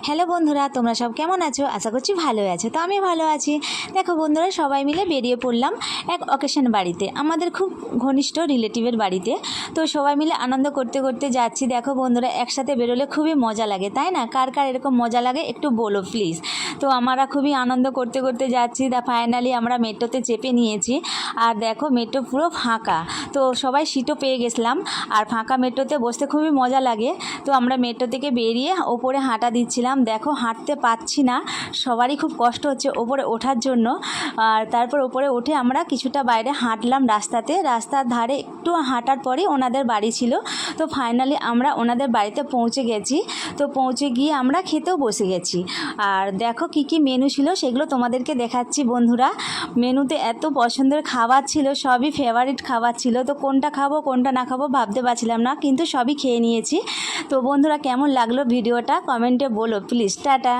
Hello বন্ধুরা, তোমরা সব কেমন আছো? আশা করছি ভালো আছো। তো আমি ভালো আছি। দেখো বন্ধুরা, সবাই মিলে বেরিয়ে পড়লাম এক অকেশন বাড়িতে, আমাদের খুব ঘনিষ্ঠ রিলেটিভের বাড়িতে। তো সবাই মিলে আনন্দ করতে করতে যাচ্ছি। দেখো বন্ধুরা, একসাথে বেরোলে খুবই মজা লাগে, তাই না? কার কার এরকম মজা লাগে একটু বলো প্লিজ। তো আমরা খুবই আনন্দ করতে করতে যাচ্ছি। ফাইনালি আমরা মেট্রোতে চেপে নিয়েছি। আর দেখো মেট্রো পুরো ফাঁকা। তো সবাই সিটও পেয়ে গেছিলাম। আর ফাঁকা মেট্রোতে বসতে খুবই মজা লাগে। তো আমরা মেট্রো থেকে বেরিয়ে ওপরে হাঁটা দিচ্ছিলাম। দেখো হাঁটতে পাচ্ছি না, সবারই খুব কষ্ট হচ্ছে ওপরে ওঠার জন্য। আর তারপর ওপরে উঠে আমরা কিছুটা বাইরে হাঁটলাম রাস্তার ধারে একটু হাঁটার পরেই ওনাদের বাড়ি ছিল। তো ফাইনালি আমরা ওনাদের বাড়িতে পৌঁছে গেছি। তো পৌঁছে গিয়ে আমরা খেতেও বসে গেছি। আর দেখো কি কি মেনু ছিল সেগুলো তোমাদেরকে দেখাচ্ছি বন্ধুরা। মেনুতে এত পছন্দের খাবার ছিল, সবই ফেভারিট খাবার ছিল। তো কোনটা খাবো কোনটা না খাবো ভাবতে পারছিলাম না, কিন্তু সবই খেয়ে নিয়েছি। তো বন্ধুরা, কেমন লাগলো ভিডিওটা কমেন্টে বলো প্লিজ। টাটা।